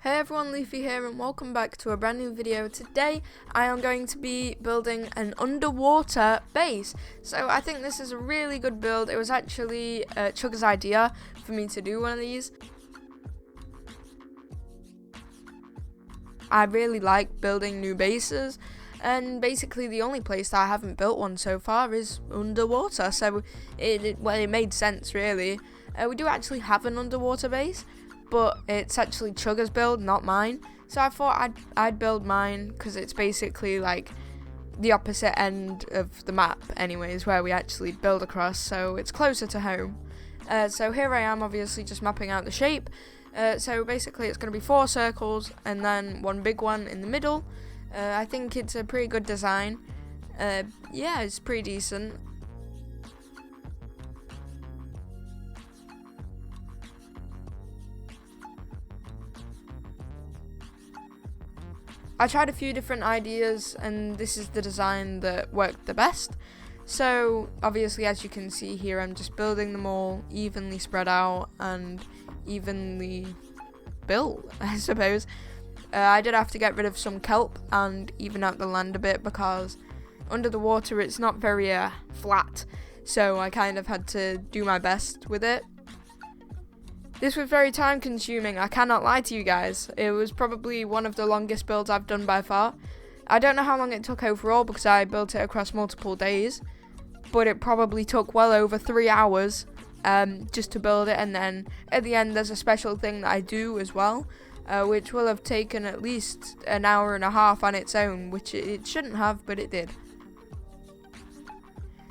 Hey everyone, Leafie here and welcome back to a brand new video. Today I am going to be building an underwater base. So I think this is a really good build. It was actually Chug's idea for me to do one of these. I really like building new bases, and basically the only place that I haven't built one so far is underwater, so it made sense really. We do actually have an underwater base, but it's actually Chug's build, not mine. So I thought I'd build mine because it's basically like the opposite end of the map anyways, where we actually build across, so it's closer to home. So here I am, obviously just mapping out the shape. So basically it's going to be 4 circles and then one big one in the middle. I think it's a pretty good design. Yeah, it's pretty decent. I tried a few different ideas and this is the design that worked the best. So obviously, as you can see here, I'm just building them all evenly spread out and evenly built, I suppose. I did have to get rid of some kelp and even out the land a bit because under the water it's not very flat, so I kind of had to do my best with it. This was very time consuming, I cannot lie to you guys. It was probably one of the longest builds I've done by far. I don't know how long it took overall because I built it across multiple days, but it probably took well over 3 hours just to build it, and then at the end there's a special thing that I do as well, which will have taken at least an hour and a half on its own, which it shouldn't have, but it did.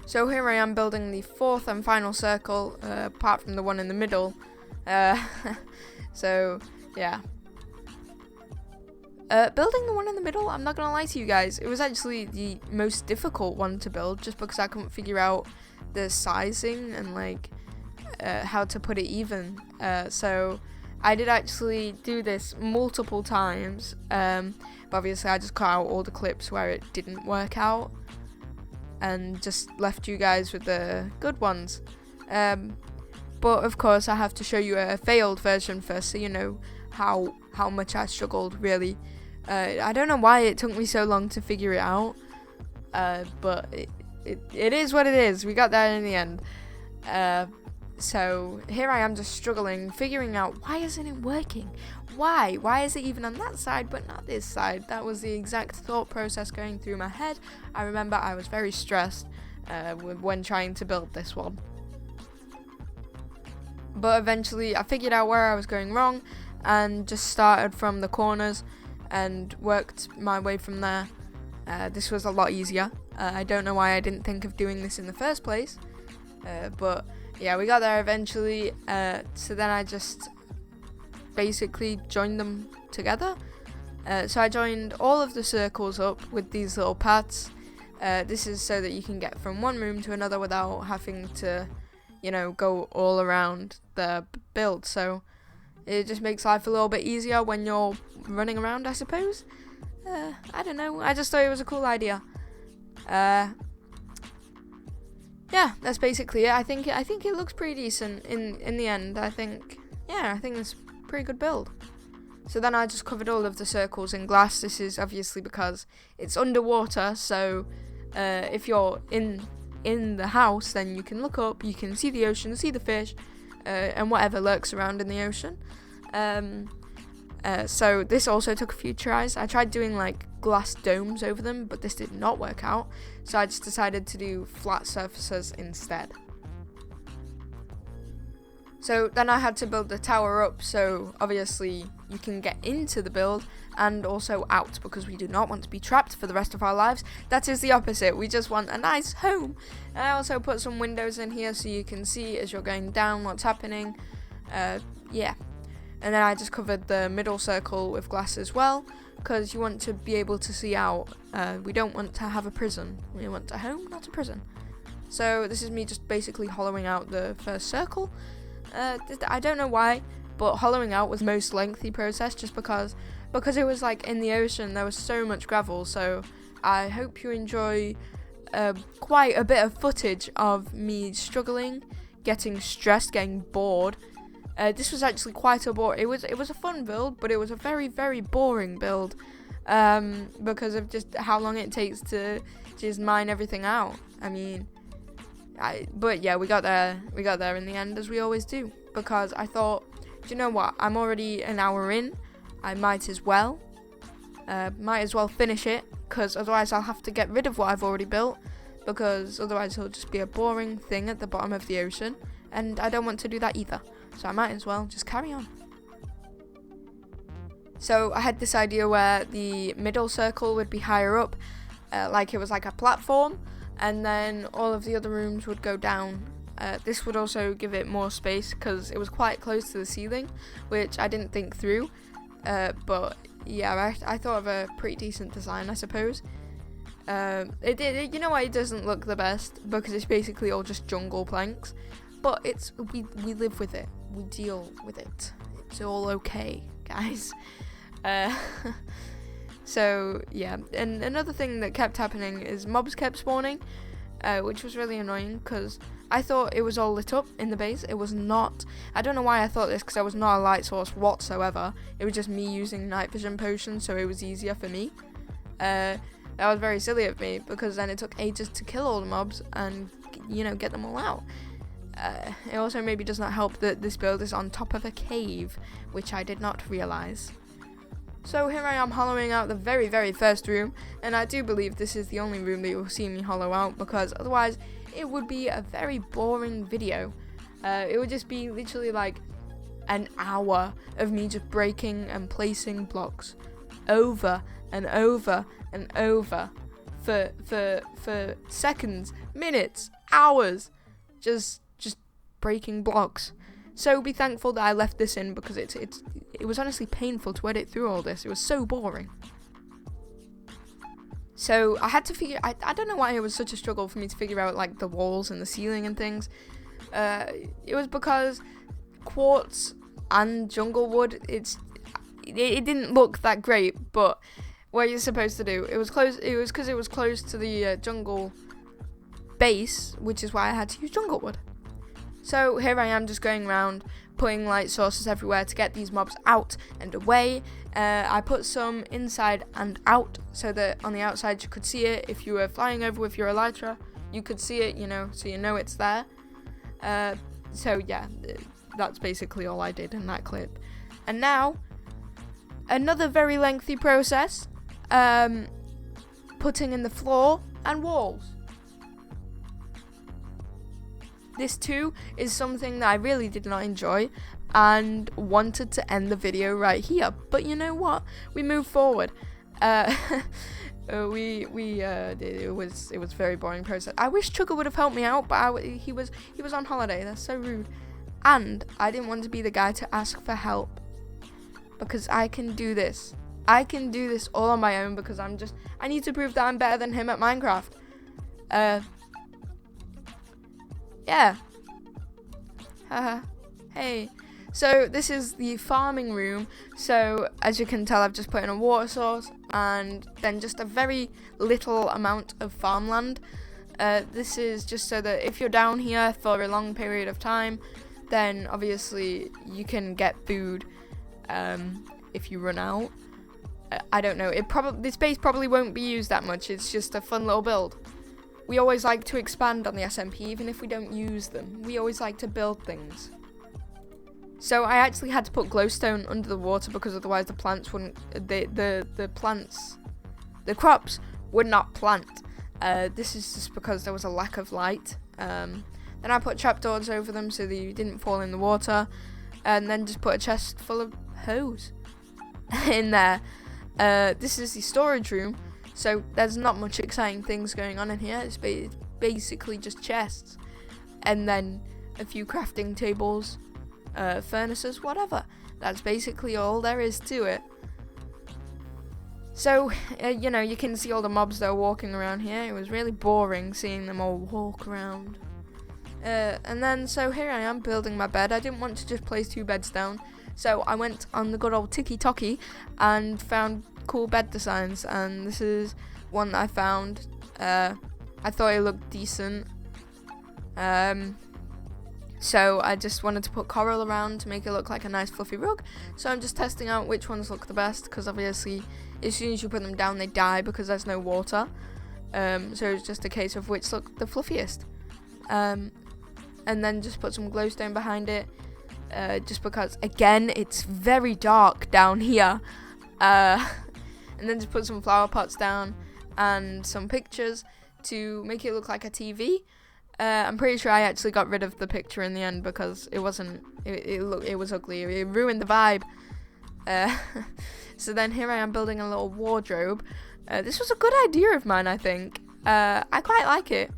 So here I am building the 4th and final circle, apart from the one in the middle. So yeah, building the one in the middle, I'm not gonna lie to you guys, it was actually the most difficult one to build just because I couldn't figure out the sizing and like how to put it even. So I did actually do this multiple times, but obviously I just cut out all the clips where it didn't work out and just left you guys with the good ones. But of course I have to show you a failed version first, so you know how much I struggled really. I don't know why it took me so long to figure it out, but it is what it is. We got there in the end. So here I am just struggling, figuring out why isn't it working? Why is it even on that side but not this side? That was the exact thought process going through my head. I remember I was very stressed when trying to build this one. But eventually I figured out where I was going wrong and just started from the corners and worked my way from there. This was a lot easier. I don't know why I didn't think of doing this in the first place, but yeah, we got there eventually. So then I just basically joined them together. So I joined all of the circles up with these little paths. This is so that you can get from one room to another without having to, you know, go all around the build. So it just makes life a little bit easier when you're running around, I suppose. I don't know, I just thought it was a cool idea. Yeah, that's basically it. I think it looks pretty decent in the end. I think it's a pretty good build. So then I just covered all of the circles in glass. This is obviously because it's underwater, so if you're in the house, then you can look up, you can see the ocean, see the fish, and whatever lurks around in the ocean. So this also took a few tries. I tried doing like glass domes over them, but this did not work out, so I just decided to do flat surfaces instead. So then I had to build the tower up, so obviously you can get into the build and also out, because we do not want to be trapped for the rest of our lives. That is the opposite, we just want a nice home. And I also put some windows in here so you can see as you're going down what's happening. Yeah. And then I just covered the middle circle with glass as well, because you want to be able to see out. We don't want to have a prison, we want a home, not a prison. So this is me just basically hollowing out the first circle. I don't know why, but hollowing out was the most lengthy process, just because it was like in the ocean, there was so much gravel. So I hope you enjoy quite a bit of footage of me struggling, getting stressed, getting bored, This was actually quite a it was a fun build, but it was a very, very boring build, because of just how long it takes to just mine everything out. I mean, but yeah, we got there in the end, as we always do, because I thought, do you know what? I'm already an hour in. I might as well finish it, because otherwise I'll have to get rid of what I've already built, because otherwise it'll just be a boring thing at the bottom of the ocean, and I don't want to do that either. So I might as well just carry on. So I had this idea where the middle circle would be higher up, like it was like a platform, and then all of the other rooms would go down. This would also give it more space because it was quite close to the ceiling, which I didn't think through. But yeah, I thought of a pretty decent design, I suppose. You know what? It doesn't look the best because it's basically all just jungle planks, but we live with it. We deal with it. It's all okay, guys. So yeah, and another thing that kept happening is mobs kept spawning, which was really annoying because I thought it was all lit up in the base. It was not. I don't know why I thought this, because there was not a light source whatsoever. It was just me using night vision potions, so it was easier for me. That was very silly of me, because then it took ages to kill all the mobs and, you know, get them all out. It also maybe does not help that this build is on top of a cave, which I did not realise. So here I am hollowing out the very, very first room, and I do believe this is the only room that you'll see me hollow out, because otherwise it would be a very boring video. It would just be literally like an hour of me just breaking and placing blocks over and over and over for seconds, minutes, hours, just breaking blocks. So be thankful that I left this in, because it was honestly painful to edit through all this. It was so boring. So I had to figure. I don't know why it was such a struggle for me to figure out like the walls and the ceiling and things. It was because quartz and jungle wood, it didn't look that great. But what you're supposed to do, it was close. It was because it was close to the jungle base, which is why I had to use jungle wood. So here I am just going around putting light sources everywhere to get these mobs out and away. I put some inside and out so that on the outside you could see it. If you were flying over with your elytra, you could see it, so you know it's there. So yeah, that's basically all I did in that clip. And now, another very lengthy process, putting in the floor and walls. This too is something that I really did not enjoy and wanted to end the video right here. But you know what? We move forward. It was a very boring process. I wish Chugga would have helped me out, but he was on holiday. That's so rude. And I didn't want to be the guy to ask for help, because I can do this. I can do this all on my own, because I need to prove that I'm better than him at Minecraft. Yeah. Hey. So this is the farming room. So as you can tell, I've just put in a water source and then just a very little amount of farmland. This is just so that if you're down here for a long period of time, then obviously you can get food if you run out. I don't know. This base probably won't be used that much. It's just a fun little build. We always like to expand on the SMP, even if we don't use them. We always like to build things. So I actually had to put glowstone under the water, because otherwise the plants wouldn't. The crops would not plant. This is just because there was a lack of light. Then I put trapdoors over them so that you didn't fall in the water, and then just put a chest full of hose in there. This is the storage room. So there's not much exciting things going on in here. It's basically just chests, and then a few crafting tables, furnaces, whatever. That's basically all there is to it. So, you can see all the mobs that are walking around here. It was really boring seeing them all walk around. And then, so here I am building my bed. I didn't want to just place 2 beds down, so I went on the good old TikTok and found cool bed designs, and this is one that I found. I thought it looked decent. So I just wanted to put coral around to make it look like a nice fluffy rug. So I'm just testing out which ones look the best, because obviously as soon as you put them down they die because there's no water. So it's just a case of which look the fluffiest. And then just put some glowstone behind it, just because again it's very dark down here. And then just put some flower pots down and some pictures to make it look like a TV. I'm pretty sure I actually got rid of the picture in the end because it was ugly. It ruined the vibe. So then here I am building a little wardrobe. This was a good idea of mine, I think. I quite like it.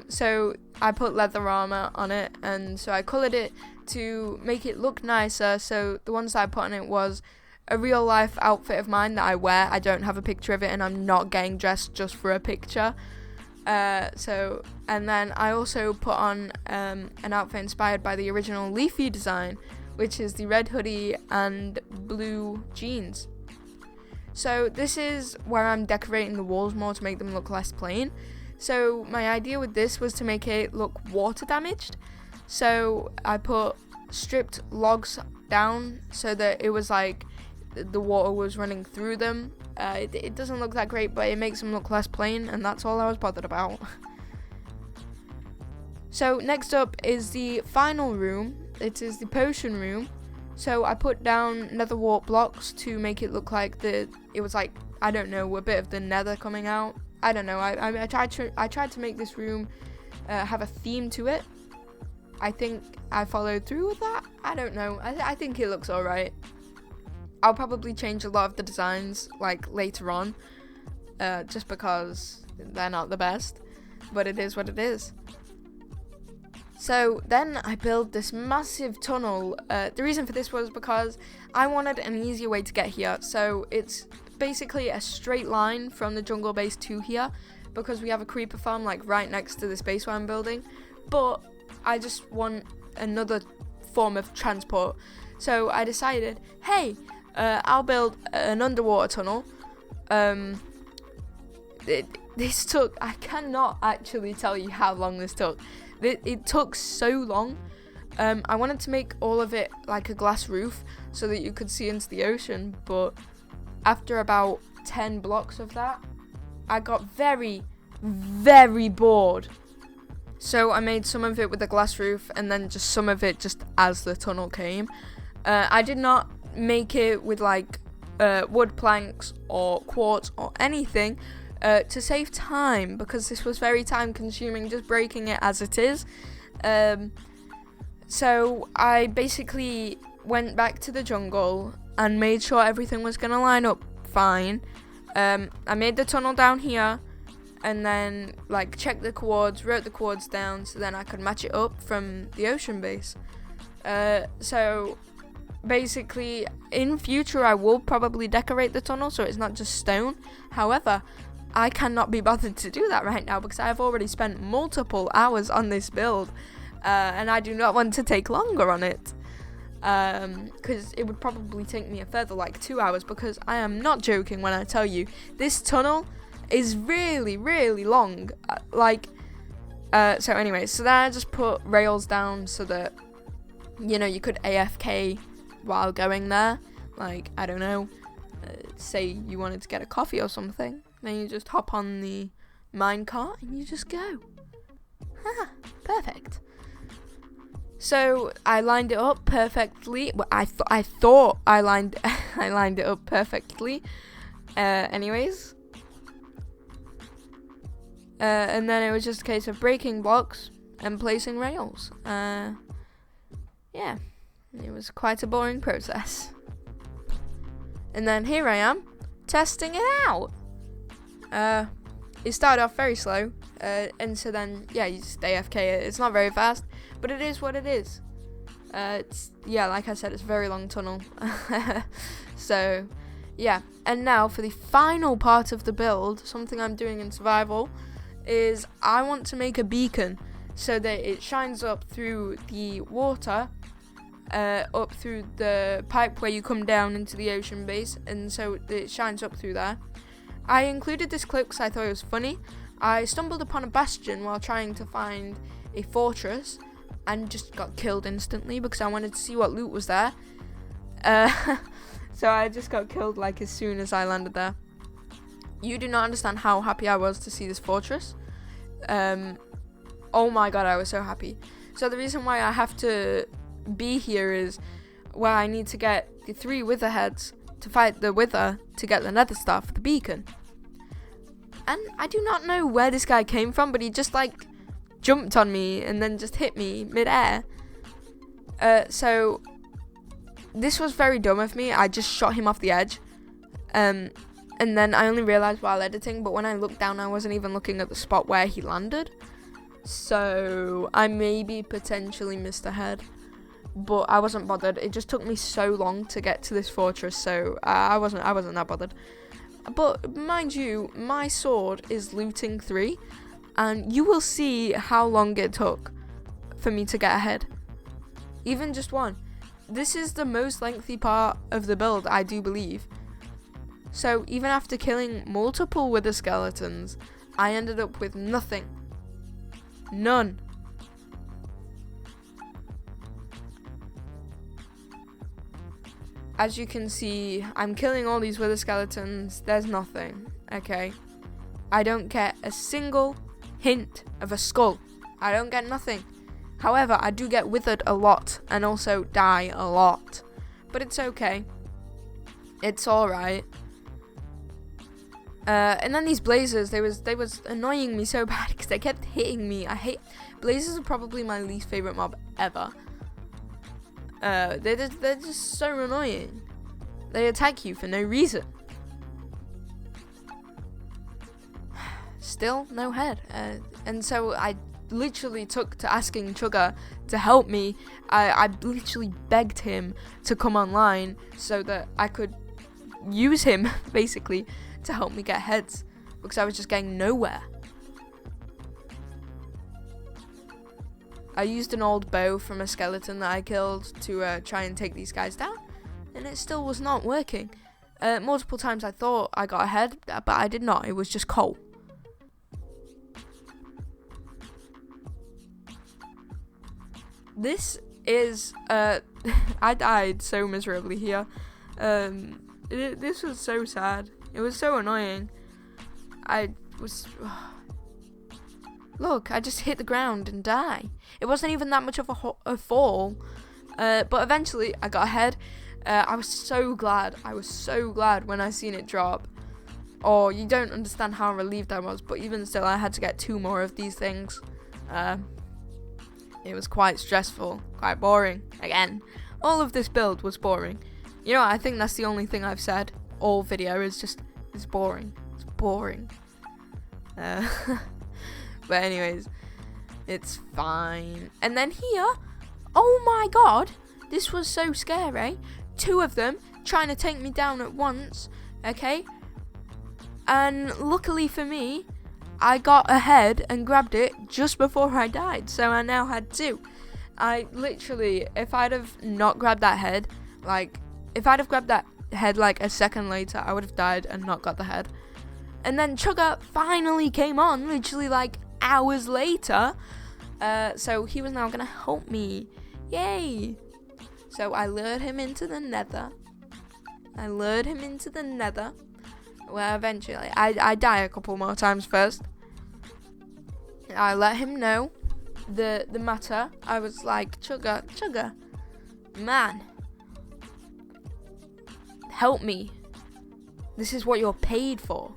So I put leather armor on it, and so I colored it to make it look nicer. So the ones that I put on it was a real life outfit of mine that I wear. I don't have a picture of it, and I'm not getting dressed just for a picture. And then I also put on an outfit inspired by the original Leafie design, which is the red hoodie and blue jeans. So this is where I'm decorating the walls more to make them look less plain. So my idea with this was to make it look water damaged. So I put stripped logs down so that it was like the water was running through them. It doesn't look that great, but it makes them look less plain, and that's all I was bothered about. So next up is the final room. It is the potion room. So I put down nether wart blocks to make it look like it was like, I don't know, a bit of the nether coming out. I don't know. I tried to make this room have a theme to it. I think I followed through with that. I don't know. I think it looks alright. I'll probably change a lot of the designs like later on, just because they're not the best, but it is what it is. So then I built this massive tunnel. The reason for this was because I wanted an easier way to get here. So it's basically a straight line from the jungle base to here, because we have a creeper farm like right next to this base where I'm building, but I just want another form of transport. So I decided, hey, I'll build an underwater tunnel. This took, I cannot actually tell you how long this took. It took so long. I wanted to make all of it like a glass roof so that you could see into the ocean, but after about 10 blocks of that, I got very, very bored. So I made some of it with a glass roof and then just some of it just as the tunnel came. I did not make it with like wood planks or quartz or anything to save time, because this was very time consuming just breaking it as it is. So I basically went back to the jungle and made sure everything was going to line up fine. I made the tunnel down here and then like checked the chords, wrote the chords down so then I could match it up from the ocean base. So basically in future I will probably decorate the tunnel so it's not just stone. However, I cannot be bothered to do that right now because I have already spent multiple hours on this build, and I do not want to take longer on it, because it would probably take me a further like 2 hours, because I am not joking when I tell you this tunnel is really, really long. So anyways, so then I just put rails down so that, you know, you could AFK while going there. Like, I don't know, say you wanted to get a coffee or something, then you just hop on the minecart and you just go. Haha, perfect. So I lined it up perfectly. Well, I thought I lined it up perfectly. Anyways, and then it was just a case of breaking blocks and placing rails. Yeah, it was quite a boring process. And then here I am testing it out. It started off very slow, and so then, yeah, you just AFK it. It's not very fast, but it is what it is. It's, yeah, like I said, it's a very long tunnel. So, yeah. And now for the final part of the build, something I'm doing in survival, is I want to make a beacon so that it shines up through the water, up through the pipe where you come down into the ocean base, and so it shines up through there. I included this clip because I thought it was funny. I stumbled upon a bastion while trying to find a fortress, and just got killed instantly because I wanted to see what loot was there. So I just got killed like as soon as I landed there. You do not understand how happy I was to see this fortress. Oh my god, I was so happy. So the reason why I have to be here is where I need to get the 3 wither heads to fight the wither to get the nether star for the beacon. And I do not know where this guy came from, but he just like jumped on me and then just hit me mid-air. So this was very dumb of me. I just shot him off the edge. And then I only realized while editing, but when I looked down, I wasn't even looking at the spot where he landed. So I maybe potentially missed a head, but I wasn't bothered. It just took me so long to get to this fortress, so I wasn't that bothered. But mind you, my sword is looting 3, and you will see how long it took for me to get ahead. Even just 1. This is the most lengthy part of the build, I do believe. So even after killing multiple wither skeletons, I ended up with nothing. None. As you can see, I'm killing all these wither skeletons. There's nothing, okay? I don't get a single hint of a skull. I don't get nothing. However, I do get withered a lot and also die a lot. But it's okay. It's alright. And then these blazers, they was annoying me so bad because they kept hitting me. Blazers are probably my least favorite mob ever. They're just so annoying. They attack you for no reason. Still no head. And so I literally took to asking Chugga to help me. I literally begged him to come online so that I could use him basically to help me get heads, because I was just getting nowhere. I used an old bow from a skeleton that I killed to try and take these guys down, and it still was not working. Multiple times I thought I got ahead, but I did not. It was just coal. This is I died so miserably here. This was so sad. It was so annoying. Look, I just hit the ground and die. It wasn't even that much of a fall. But eventually I got ahead. I was so glad. I was so glad when I seen it drop. Oh, you don't understand how relieved I was. But even still, I had to get 2 more of these things. It was quite stressful. Quite boring. Again, all of this build was boring. You know what? I think that's the only thing I've said all video is just, it's boring. It's boring. But anyways, it's fine. And then here, oh my god, this was so scary. 2 of them trying to take me down at once, okay? And luckily for me, I got ahead and grabbed it just before I died, so I now had 2. I literally, if I'd have not grabbed that head, like, if I'd have grabbed that head like a second later, I would have died and not got the head. And then Chugga finally came on, literally like hours later. So he was now gonna help me. Yay! So I lured him into the nether. Well, eventually, I die a couple more times first. I let him know the matter. I was like, Chugga, man, help me. This is what you're paid for.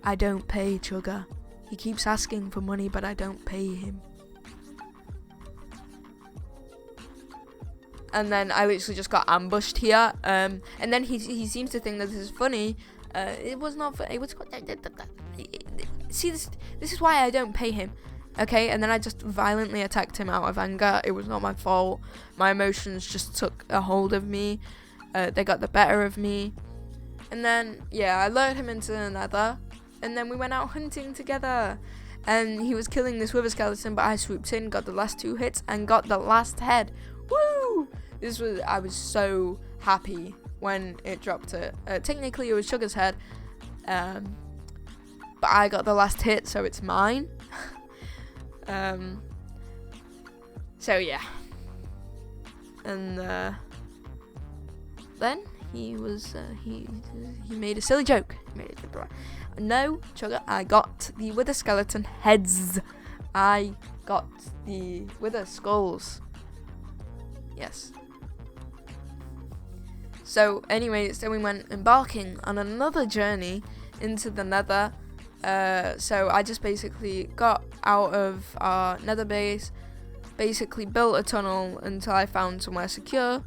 I don't pay Chugga. He keeps asking for money, but I don't pay him. And then I literally just got ambushed here. And then he seems to think that this is funny. It was not funny. It was. See, this is why I don't pay him. Okay, and then I just violently attacked him out of anger. It was not my fault. My emotions just took a hold of me. They got the better of me. And then, yeah, I lured him into the nether. And then we went out hunting together. And he was killing this wither skeleton, but I swooped in, got the last 2 hits, and got the last head. Woo! I was so happy when it dropped it. Technically, it was Chugga's head. But I got the last hit, so it's mine. So yeah. And then he made a silly joke. No, Chugga, I got the wither skeleton heads. I got the wither skulls. Yes. So anyways, then we went embarking on another journey into the nether. So I just basically got out of our nether base, basically built a tunnel until I found somewhere secure.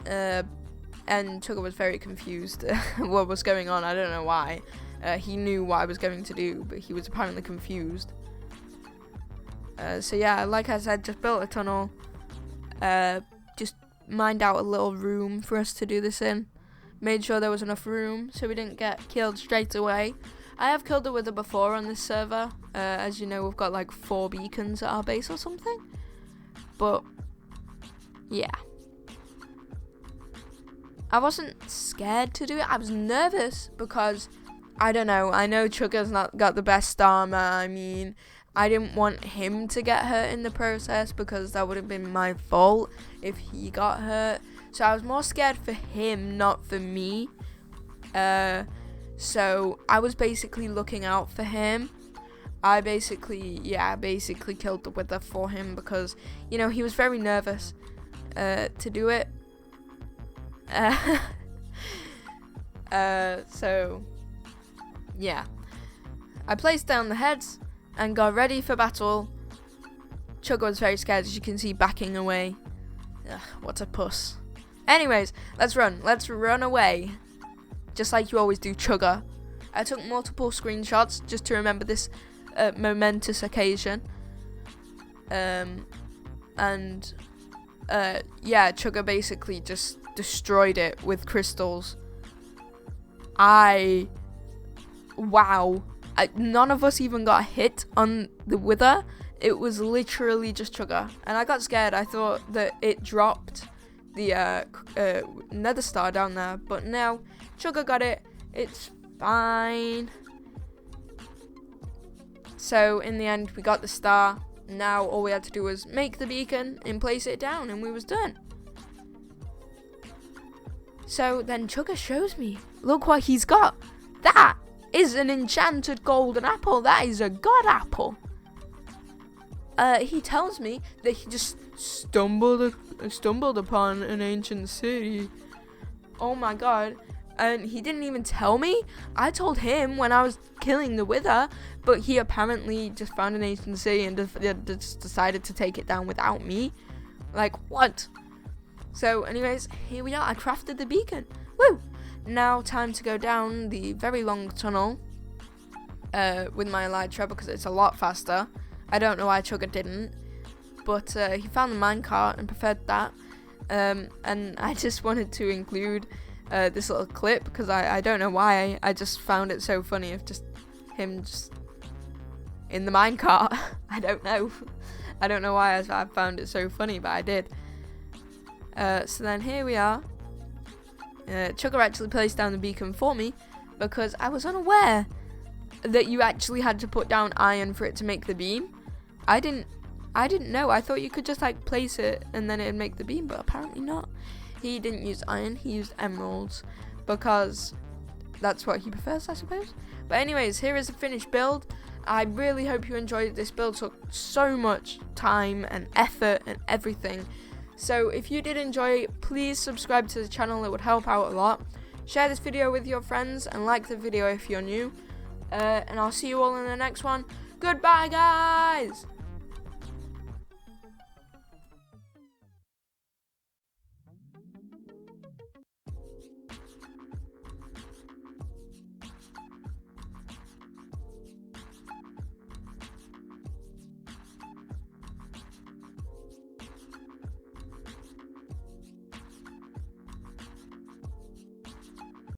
And Chugga was very confused what was going on. I don't know why. He knew what I was going to do, but he was apparently confused. So yeah, like I said, just built a tunnel. Just mined out a little room for us to do this in. Made sure there was enough room so we didn't get killed straight away. I have killed a wither before on this server. As you know, we've got like 4 beacons at our base or something. But yeah. I wasn't scared to do it. I was nervous because, I don't know, I know Chugga's not got the best armor. I mean, I didn't want him to get hurt in the process because that would have been my fault if he got hurt. So I was more scared for him, not for me. So I was basically looking out for him. I basically killed the wither for him because, you know, he was very nervous to do it. So yeah, I placed down the heads and got ready for battle. Chugga was very scared, as you can see, backing away. Ugh, what a puss. Anyways, let's run away, just like you always do, Chugga. I took multiple screenshots just to remember this momentous occasion. Yeah, Chugga basically just destroyed it with crystals. Wow. None of us even got hit on the wither. It was literally just Chugga. And I got scared. I thought that it dropped the nether star down there. But no, Chugga got it. It's fine. So in the end, we got the star. Now all we had to do was make the beacon and place it down, and we was done. So then Chugga shows me. Look what he's got. That is an enchanted golden apple. That is a god apple. He tells me that he just stumbled upon an ancient city. Oh my god. And he didn't even tell me. I told him when I was killing the wither, but he apparently just found an ancient city and just decided to take it down without me. Like, what? So anyways, here we are. I crafted the beacon. Woo! Now time to go down the very long tunnel with my elytra because it's a lot faster. I don't know why Chugga didn't, but he found the minecart and preferred that. And I just wanted to include this little clip because I don't know why. I just found it so funny of just him just in the minecart. I don't know. I don't know why I found it so funny, but I did. So then here we are. Chugga actually placed down the beacon for me because I was unaware that you actually had to put down iron for it to make the beam. I didn't know. I thought you could just like place it and then it'd make the beam, but apparently not. He didn't use iron, he used emeralds because that's what he prefers, I suppose. But anyways, here is a finished build. I really hope you enjoyed this build. Took so much time and effort and everything. So if you did enjoy, please subscribe to the channel. It would help out a lot. Share this video with your friends and like the video if you're new. And I'll see you all in the next one. Goodbye, guys!